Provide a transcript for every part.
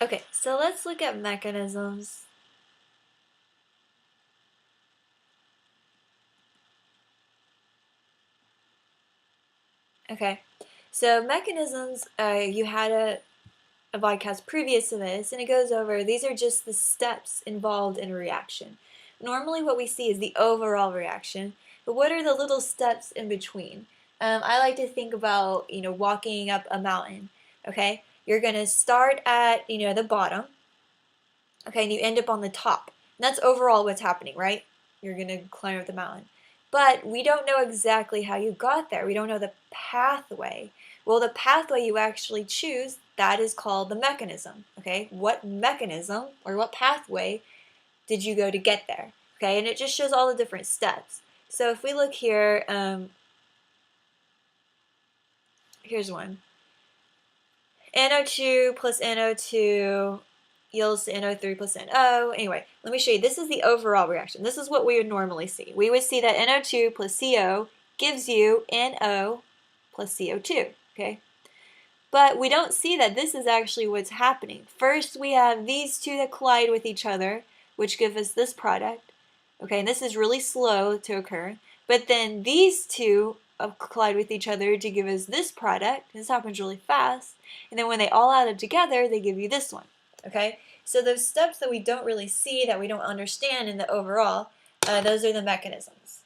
Okay, so let's look at mechanisms. Okay, so mechanisms, you had a podcast previous to this, and it goes over these are just the steps involved in a reaction. Normally, what we see is the overall reaction, but what are the little steps in between? I like to think about, walking up a mountain. Okay, you're gonna start at, the bottom. Okay, and you end up on the top. And that's overall what's happening, right? You're gonna climb up the mountain. But we don't know exactly how you got there. We don't know the pathway. Well, the pathway you actually choose, that is called the mechanism. Okay, what mechanism or what pathway did you go to get there? Okay, and it just shows all the different steps. So if we look here, here's one. NO2 plus NO2 yields to NO3 plus NO. Anyway, let me show you. This is the overall reaction. This is what we would normally see. We would see that NO2 plus CO gives you NO plus CO2, okay? But we don't see that this is actually what's happening. First, we have these two that collide with each other, which give us this product, okay? And this is really slow to occur. But then these two collide with each other to give us this product. This happens really fast. And then when they all add up together, they give you this one, okay? So those steps that we don't really see, that we don't understand in the overall, those are the mechanisms.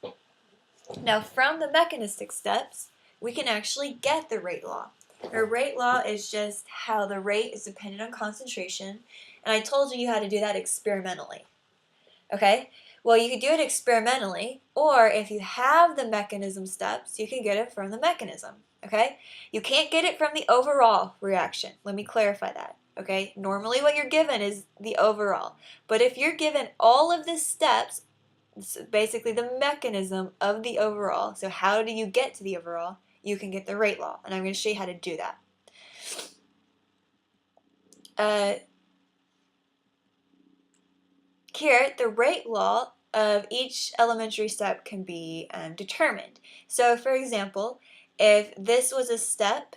Now, from the mechanistic steps, we can actually get the rate law. A rate law is just how the rate is dependent on concentration, and I told you how to do that experimentally. Okay? Well, you could do it experimentally, or if you have the mechanism steps, you can get it from the mechanism. Okay? You can't get it from the overall reaction. Let me clarify that. Okay? Normally what you're given is the overall. But if you're given all of the steps, it's basically the mechanism of the overall, so how do you get to the overall? You can get the rate law, and I'm going to show you how to do that. Here, the rate law of each elementary step can be determined. So, for example, if this was a step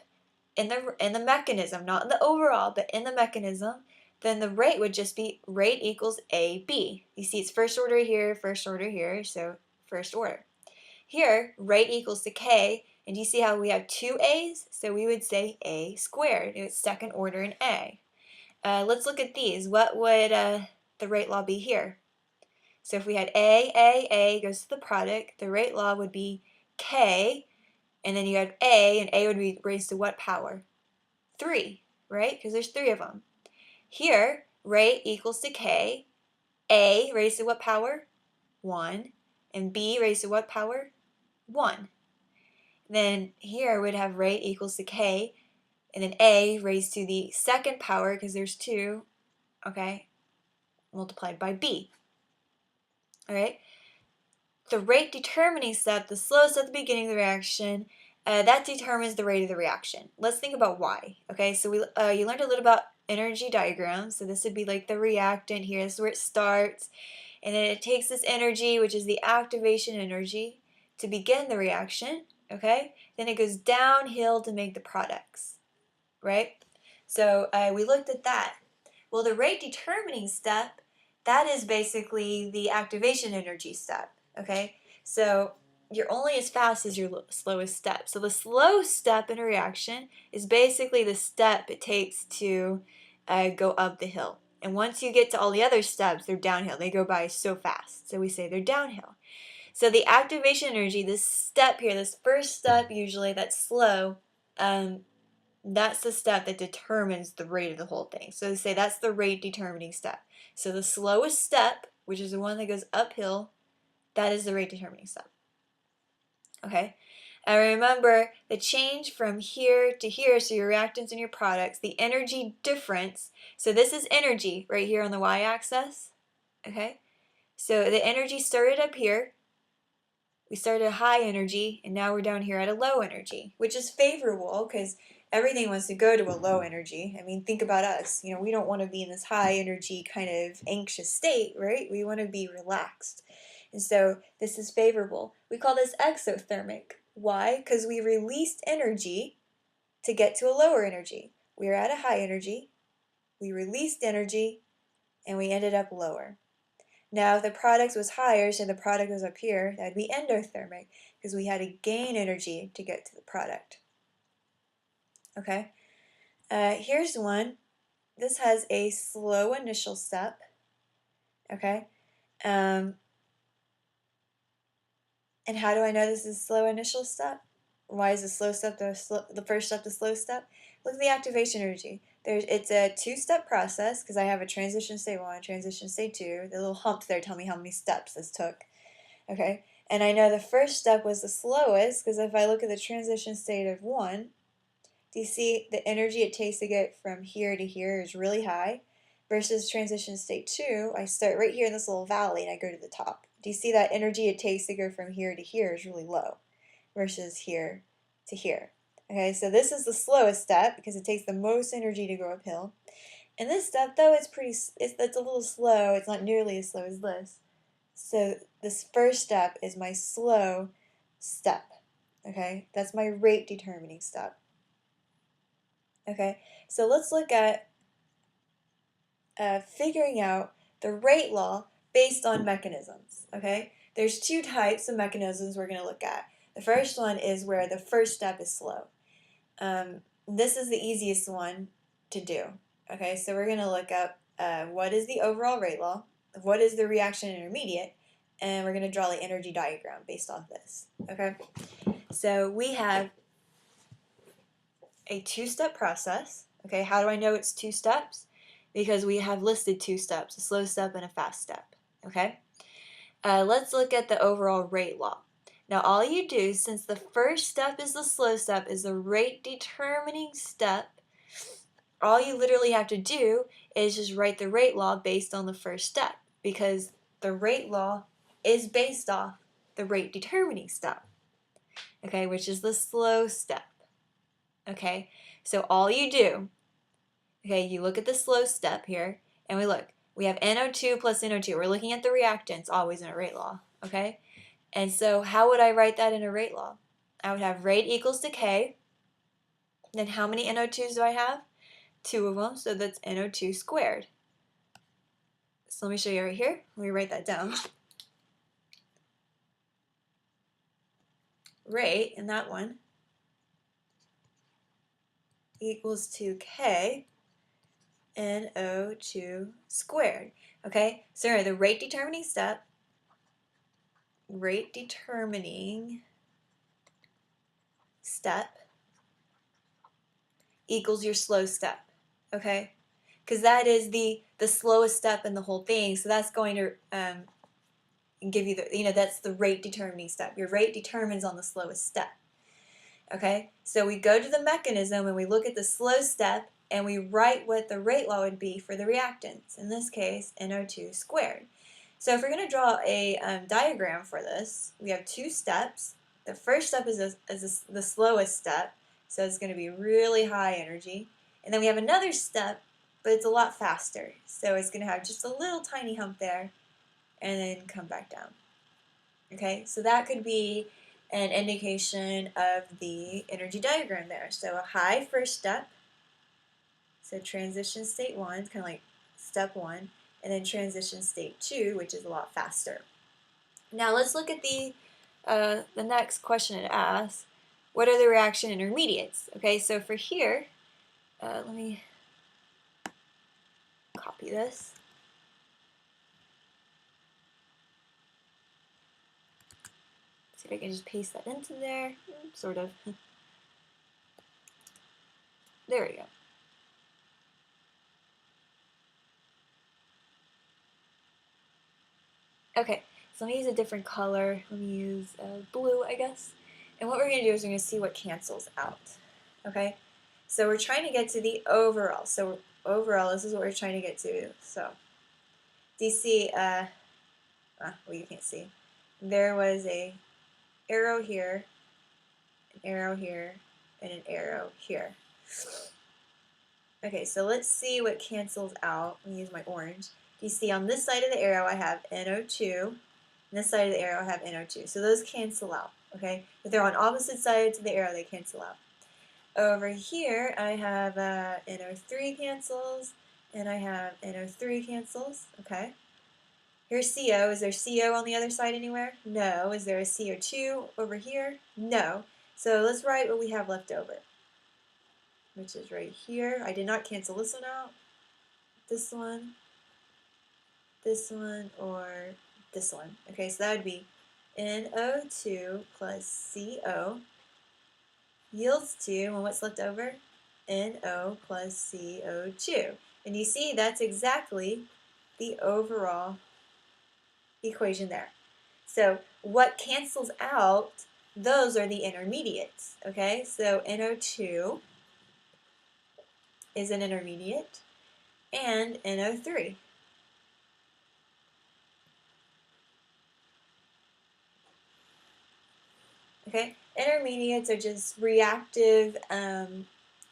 in the mechanism, not in the overall, but in the mechanism, then the rate would just be rate equals AB. You see, it's first order here, so first order. Here, rate equals to K, and you see how we have two A's? So we would say A squared. It's second order in A. Let's look at these. What would the rate law be here? So if we had A goes to the product, the rate law would be K, and then you have A, and A would be raised to what power? 3, right? Because there's 3 of them. Here, rate equals to K, A raised to what power? 1, and B raised to what power? 1. Then here we'd have rate equals to K, and then A raised to the second power, because there's 2, okay, multiplied by B. Alright? The rate determining step, the slowest at the beginning of the reaction, that determines the rate of the reaction. Let's think about why. Okay, so you learned a little about energy diagrams. So this would be like the reactant here. This is where it starts. And then it takes this energy, which is the activation energy, to begin the reaction. Okay, then it goes downhill to make the products. Right? So we looked at that. Well, the rate determining step, that is basically the activation energy step. Okay, so you're only as fast as your slowest step. So the slow step in a reaction is basically the step it takes to go up the hill. And once you get to all the other steps, they're downhill. They go by so fast. So we say they're downhill. So the activation energy, this step here, this first step usually that's slow, that's the step that determines the rate of the whole thing. So they say that's the rate determining step. So the slowest step, which is the one that goes uphill, that is the rate determining step. Okay? And remember the change from here to here, so your reactants and your products, the energy difference. So this is energy right here on the y-axis. Okay? So the energy started up here. We started at high energy, and now we're down here at a low energy, which is favorable because everything wants to go to a low energy. I mean, think about us. We don't want to be in this high energy kind of anxious state, right? We want to be relaxed. And so this is favorable. We call this exothermic. Why? Because we released energy to get to a lower energy. We are at a high energy. we released energy, and we ended up lower. Now, if the product was higher, so the product was up here, that would be endothermic, because we had to gain energy to get to the product. Okay, here's one. This has a slow initial step. Okay, and how do I know this is a slow initial step? Why is the slow step the first step the slow step? Look at the activation energy. It's a two-step process because I have a transition state 1, transition state 2. The little hump there tell me how many steps this took. Okay, and I know the first step was the slowest because if I look at the transition state of 1, do you see the energy it takes to get from here to here is really high? Versus transition state 2, I start right here in this little valley and I go to the top. Do you see that energy it takes to go from here to here is really low versus here to here? Okay, so this is the slowest step because it takes the most energy to go uphill. And this step, though, it's a little slow. It's not nearly as slow as this. So this first step is my slow step. Okay, that's my rate determining step. Okay, so let's look at figuring out the rate law based on mechanisms. Okay, there's two types of mechanisms we're going to look at. The first one is where the first step is slow. This is the easiest one to do. Okay, so we're going to look up what is the overall rate law, what is the reaction intermediate, and we're going to draw the energy diagram based off this. Okay, so we have a two-step process. Okay, how do I know it's two steps? Because we have listed two steps, a slow step and a fast step. Okay, let's look at the overall rate law. Now all you do, since the first step is the slow step, is the rate determining step, all you literally have to do is just write the rate law based on the first step, because the rate law is based off the rate determining step, okay, which is the slow step. Okay, so all you do, okay, you look at the slow step here, and we have NO2 plus NO2. We're looking at the reactants always in a rate law, okay? And so how would I write that in a rate law? I would have rate equals to K. Then how many NO2s do I have? 2 of them, so that's NO2 squared. So let me show you right here. Let me write that down. Rate in that one equals to K NO2 squared. Okay, so the rate determining step, equals your slow step. Okay, because that is the slowest step in the whole thing. So that's going to give you the, that's the rate determining step. Your rate determines on the slowest step. Okay, so we go to the mechanism and we look at the slow step and we write what the rate law would be for the reactants. In this case, NO2 squared. So if we're going to draw a diagram for this, we have two steps. The first step is the slowest step, so it's going to be really high energy. And then we have another step, but it's a lot faster. So it's going to have just a little tiny hump there and then come back down. Okay, so that could be an indication of the energy diagram there. So a high first step, so transition state 1, it's kind of like step 1, and then transition state 2, which is a lot faster. Now let's look at the next question it asks. What are the reaction intermediates? Okay, so for here, let me copy this. See if I can just paste that into there, sort of. There we go. Okay, so let me use a different color. Let me use blue, I guess. And what we're going to do is we're going to see what cancels out. Okay, so we're trying to get to the overall. So overall, this is what we're trying to get to. So do you see, well, you can't see. There was a arrow here, an arrow here, and an arrow here. Okay, so let's see what cancels out. Let me use my orange. You see on this side of the arrow I have NO2, and this side of the arrow I have NO2. So those cancel out, okay? If they're on opposite sides of the arrow, they cancel out. Over here I have NO3 cancels, and I have NO3 cancels, okay. Here's CO. Is there CO on the other side anywhere? No. Is there a CO2 over here? No. So let's write what we have left over, which is right here. I did not cancel this one out, this one, or this one. Okay, so that would be NO2 plus CO yields to, and what's left over? NO plus CO2. And you see that's exactly the overall equation there. So what cancels out, those are the intermediates, okay? So NO2 is an intermediate, and NO3. Okay, intermediates are just reactive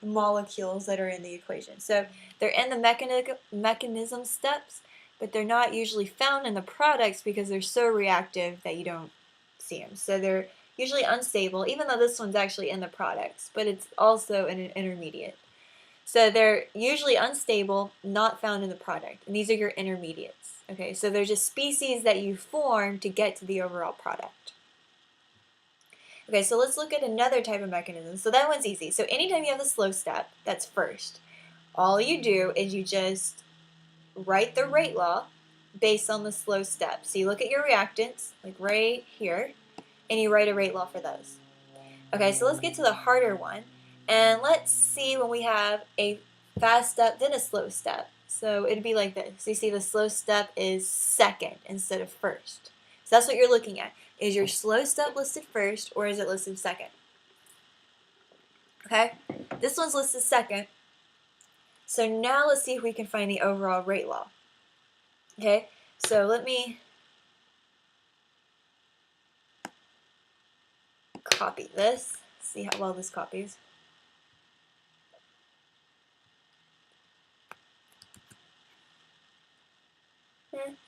molecules that are in the equation. So they're in the mechanism steps, but they're not usually found in the products because they're so reactive that you don't see them. So they're usually unstable, even though this one's actually in the products, but it's also an intermediate. So they're usually unstable, not found in the product, and these are your intermediates. Okay, so they're just species that you form to get to the overall product. Okay, so let's look at another type of mechanism. So that one's easy. So anytime you have the slow step, that's first. All you do is you just write the rate law based on the slow step. So you look at your reactants, like right here, and you write a rate law for those. Okay, so let's get to the harder one. And let's see when we have a fast step, then a slow step. So it'd be like this. So you see the slow step is second instead of first. So that's what you're looking at. Is your slow step listed first or is it listed second? Okay, this one's listed second. So now let's see if we can find the overall rate law. Okay, so let me copy this. See how well this copies.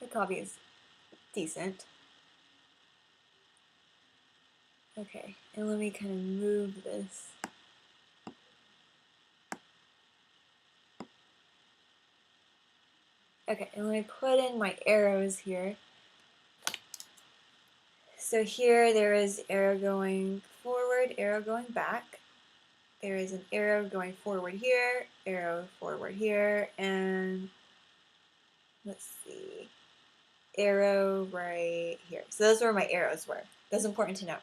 The copy is decent. Okay, and let me kind of move this. Okay, and let me put in my arrows here. So here there is arrow going forward, arrow going back. There is an arrow going forward here, arrow forward here, and let's see, arrow right here. So those were my arrows were. That's important to know.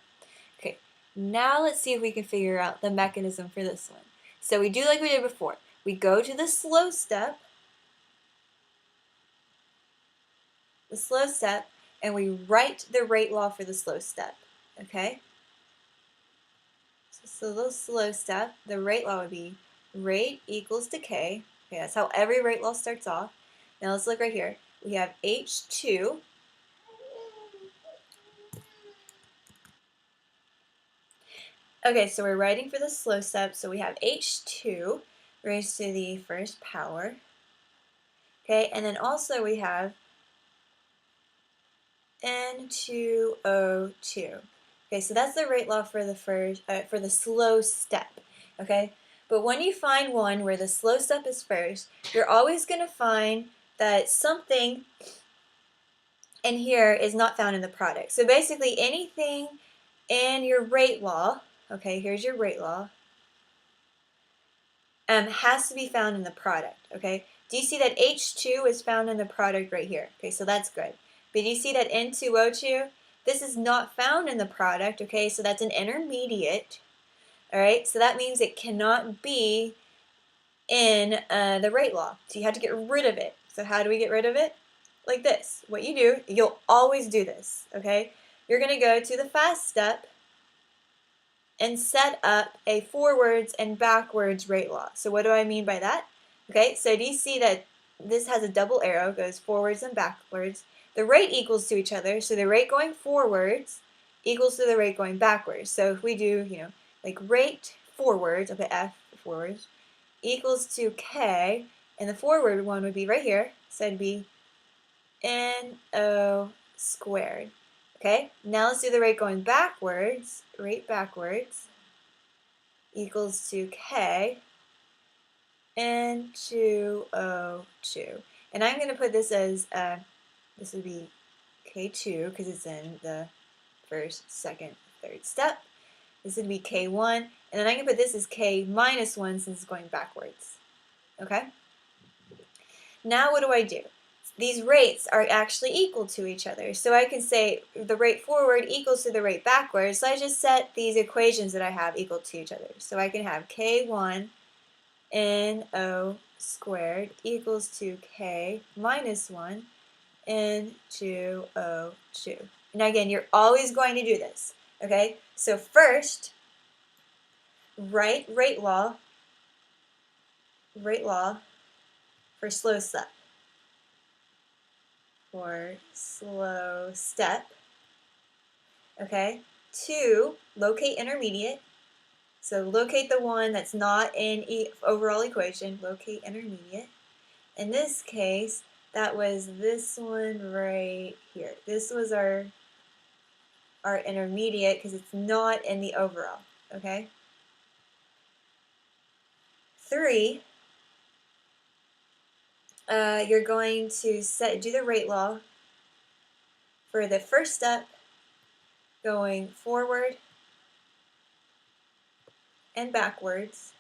Okay, now let's see if we can figure out the mechanism for this one. So we do like we did before. We go to the slow step, and we write the rate law for the slow step, okay? So the slow step, the rate law would be rate equals decay. Okay, that's how every rate law starts off. Now let's look right here. We have H2. Okay, so we're writing for the slow step, so we have H2 raised to the first power. Okay, and then also we have N2O2. Okay, so that's the rate law for the for the slow step. Okay, but when you find one where the slow step is first, you're always going to find that something in here is not found in the product. So basically, anything in your rate law, okay, here's your rate law, has to be found in the product. Okay, do you see that H2 is found in the product right here? Okay, so that's good. But do you see that N2O2? This is not found in the product, okay, so that's an intermediate, all right, so that means it cannot be in the rate law, so you have to get rid of it. So how do we get rid of it? Like this. What you do, you'll always do this, okay? You're going to go to the fast step and set up a forwards and backwards rate law. So what do I mean by that? Okay, so do you see that this has a double arrow, goes forwards and backwards. The rate equals to each other, so the rate going forwards equals to the rate going backwards. So if we do, like rate forwards, I'll put F forwards, equals to K, and the forward one would be right here, so it'd be NO squared. Okay, now let's do the rate going backwards. Rate backwards equals to K, N2O2. And I'm going to put this as, this would be K2 because it's in the first, second, third step. This would be K1, and then I can put this as K minus 1 since it's going backwards. Okay? Now what do? These rates are actually equal to each other. So I can say the rate forward equals to the rate backwards. So I just set these equations that I have equal to each other. So I can have K1 NO squared equals to K minus 1 N2O2. Now again, you're always going to do this. Okay? So first, write rate law for slow step. Okay? 2, locate intermediate. So locate the one that's not in overall equation. Locate intermediate. In this case, that was this one right here. This was our intermediate because it's not in the overall. Okay? 3, you're going to do the rate law for the first step going forward and backwards.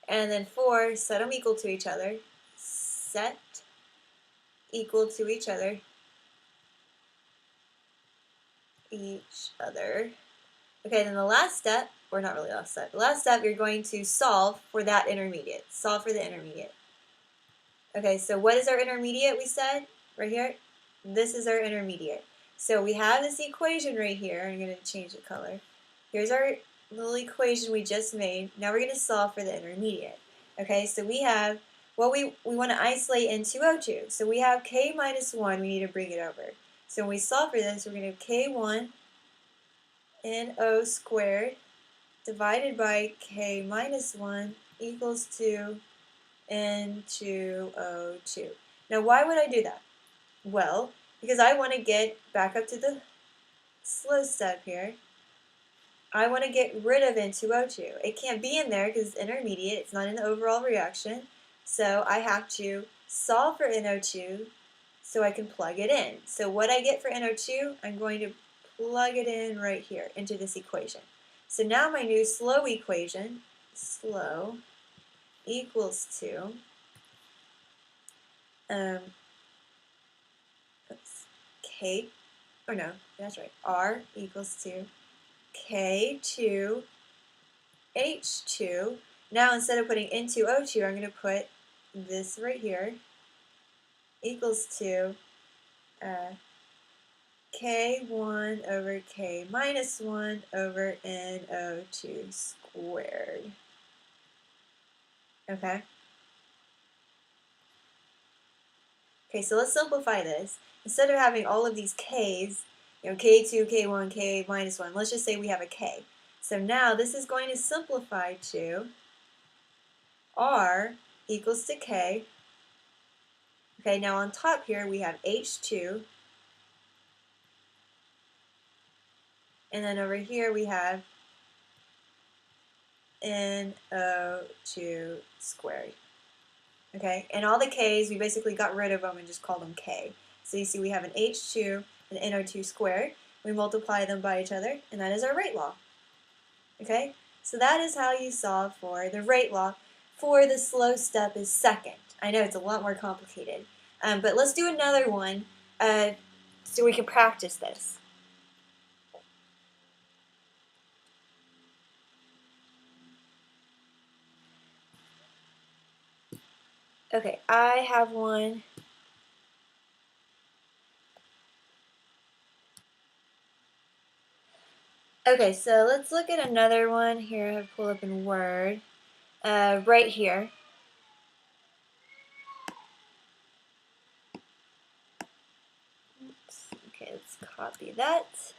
And then 4, set them equal to each other. Set equal to each other. Okay, then the last step, or not really last step, the last step you're going to solve for that intermediate. Solve for the intermediate. Okay, so what is our intermediate we said? Right here? This is our intermediate. So we have this equation right here. I'm going to change the color. Here's our little equation we just made. Now we're going to solve for the intermediate. Okay, so we have, well, we want to isolate N2O2. So we have K minus 1, we need to bring it over. So when we solve for this, we're going to have K1 NO squared divided by K minus 1 equals to N2O2. Now why would I do that? Well, because I want to get back up to the slow step here. I want to get rid of N2O2. It can't be in there because it's intermediate. It's not in the overall reaction. So I have to solve for NO2 so I can plug it in. So what I get for NO2, I'm going to plug it in right here into this equation. So now my new slow equation, slow, equals to, K, or no, that's right, R equals to K2H2. Now instead of putting N2O2, I'm going to put this right here, equals to K1 over K minus 1 over NO2 squared. Okay? Okay, so let's simplify this. Instead of having all of these K's, K2, K1, K minus 1, let's just say we have a K. So now this is going to simplify to R equals to K. Okay, now on top here we have H2. And then over here we have NO2 squared. Okay, and all the K's, we basically got rid of them and just called them K. So you see we have an H2 and NO2 squared. We multiply them by each other, and that is our rate law. Okay, so that is how you solve for the rate law for the slow step is second. I know it's a lot more complicated, but let's do another one so we can practice this. Okay, I have one. Okay, so let's look at another one here. I have pull up in Word. Right here. Oops. Okay, let's copy that.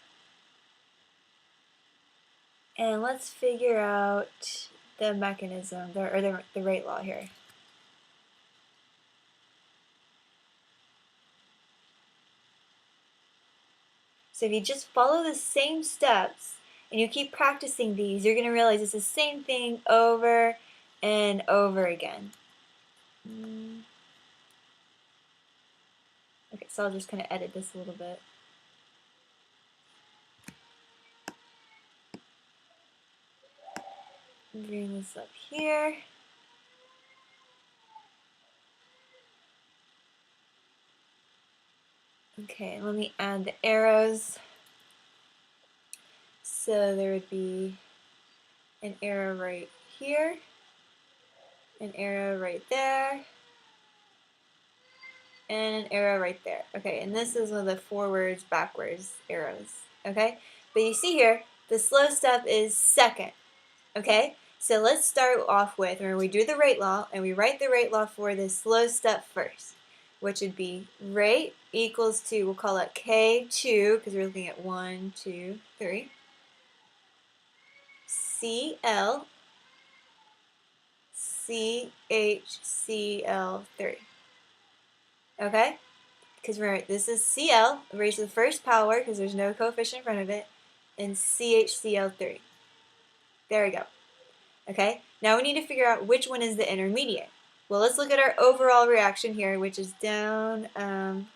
And let's figure out the mechanism, or the rate law here. So if you just follow the same steps and you keep practicing these, you're going to realize it's the same thing over and over again. Okay, so I'll just kind of edit this a little bit. Bring this up here. Okay, let me add the arrows. So there would be an arrow right here, an arrow right there, and an arrow right there. Okay, and this is one of the forwards, backwards arrows. Okay, but you see here, the slow step is second. Okay, so let's start off with, where we do the rate law, and we write the rate law for the slow step first, which would be rate equals to, we'll call it K2, because we're looking at 1, 2, 3, CL, CHCl3. Okay? Because remember, this is Cl, raised to the first power, because there's no coefficient in front of it, and CHCl3. There we go. Okay? Now we need to figure out which one is the intermediate. Well, let's look at our overall reaction here, which is down, oh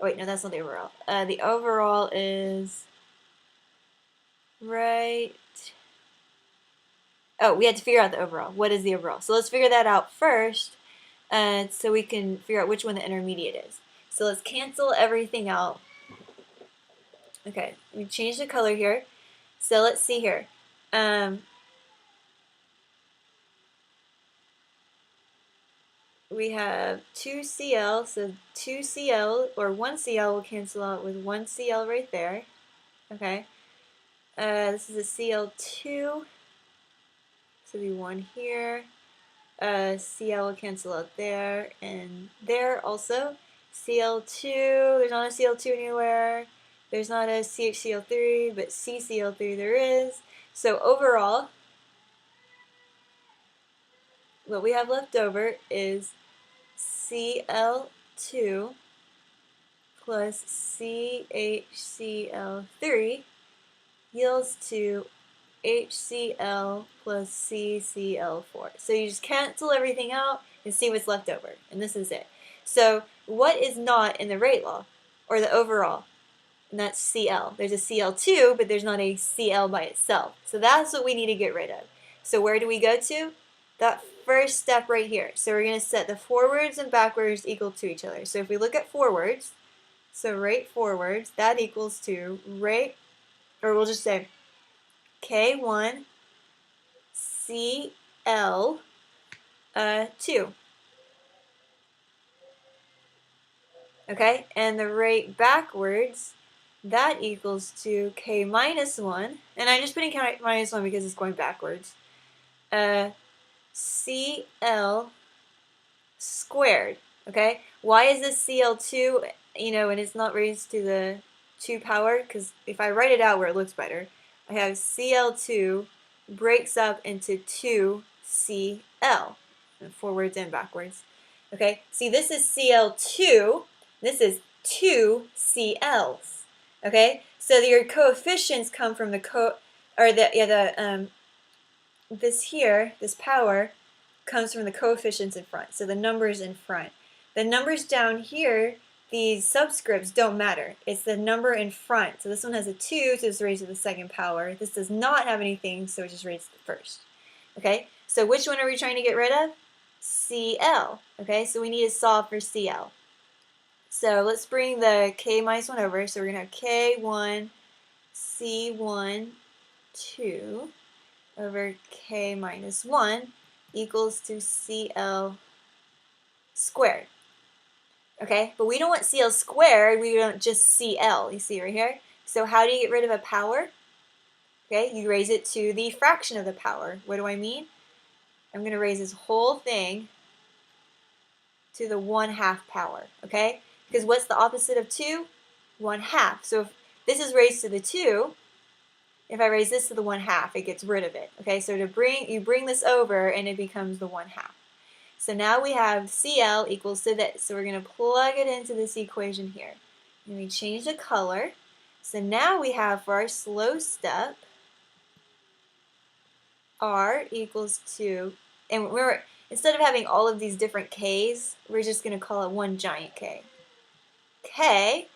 wait, no, that's not the overall. The overall is right. Oh, we had to figure out the overall. What is the overall? So let's figure that out first, so we can figure out which one the intermediate is. So let's cancel everything out. Okay, we changed the color here. So let's see here. We have 2Cl, so 2Cl, or 1Cl will cancel out with 1Cl right there. Okay. This is a Cl2. So be 1 here. Cl will cancel out there and there also. Cl2, there's not a Cl2 anywhere. There's not a CHCl3, but CCl3 there is. So overall, what we have left over is Cl2 plus CHCl3 yields to HCl plus CCl4. So you just cancel everything out and see what's left over. And this is it. So what is not in the rate law, or the overall? And that's Cl. There's a Cl2, but there's not a Cl by itself. So that's what we need to get rid of. So where do we go to? That first step right here. So we're going to set the forwards and backwards equal to each other. So if we look at forwards, so rate forwards, that equals to rate, or we'll just say K1 Cl 2. Okay, and the rate backwards, that equals to K minus 1, and I'm just putting K minus 1 because it's going backwards, Cl squared. Okay, why is this Cl2, and it's not raised to the 2 power? Because if I write it out where it looks better, I have Cl2 breaks up into 2Cl, forwards and backwards. Okay, see, this is Cl2, this is 2 Cl's. Okay, so your coefficients come from this power comes from the coefficients in front, so the numbers in front. The numbers down here, these subscripts, don't matter. It's the number in front. So this one has a 2, so it's raised to the second power. This does not have anything, so it's just raised to the first. Okay, so which one are we trying to get rid of? Cl. Okay, so we need to solve for Cl. So let's bring the K minus 1 over. So we're going to have K1 C1 2 over K minus 1 equals to Cl squared. Okay, but we don't want Cl squared, we want just Cl, you see right here? So how do you get rid of a power? Okay, you raise it to the fraction of the power. What do I mean? I'm going to raise this whole thing to the 1/2 power, okay? Because what's the opposite of 2? 1/2. So if this is raised to the 2, if I raise this to the 1/2, it gets rid of it. Okay, so you bring this over and it becomes the 1/2. So now we have Cl equals to this. So we're going to plug it into this equation here. And we change the color. So now we have for our slow step, R equals to And instead of having all of these different K's, we're just going to call it one giant K. K,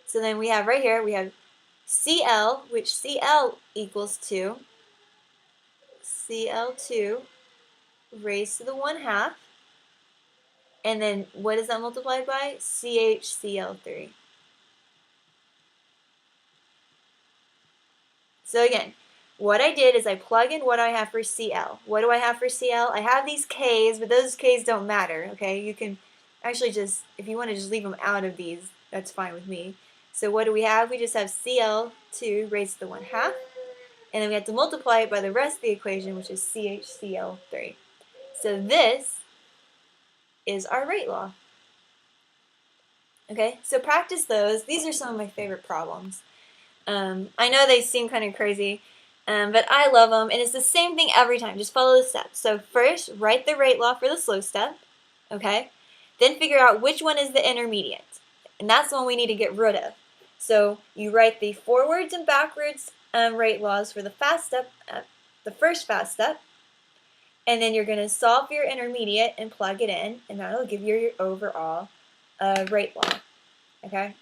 so then we have right here, we have CL, which CL equals to CL2 raised to the 1/2. And then what is that multiplied by? CHCl3. So again, what I did is I plug in what I have for Cl. What do I have for Cl? I have these K's, but those K's don't matter, okay? You can actually just, if you want to just leave them out of these, that's fine with me. So what do we have? We just have Cl2 raised to the 1/2. And then we have to multiply it by the rest of the equation, which is CHCl3. So this is our rate law. Okay, so practice those. These are some of my favorite problems. I know they seem kind of crazy, but I love them, and it's the same thing every time. Just follow the steps. So first, write the rate law for the slow step, okay? Then figure out which one is the intermediate, and that's the one we need to get rid of. So you write the forwards and backwards rate laws for the fast step, the first fast step, and then you're going to solve for your intermediate and plug it in, and that'll give you your overall rate law, okay?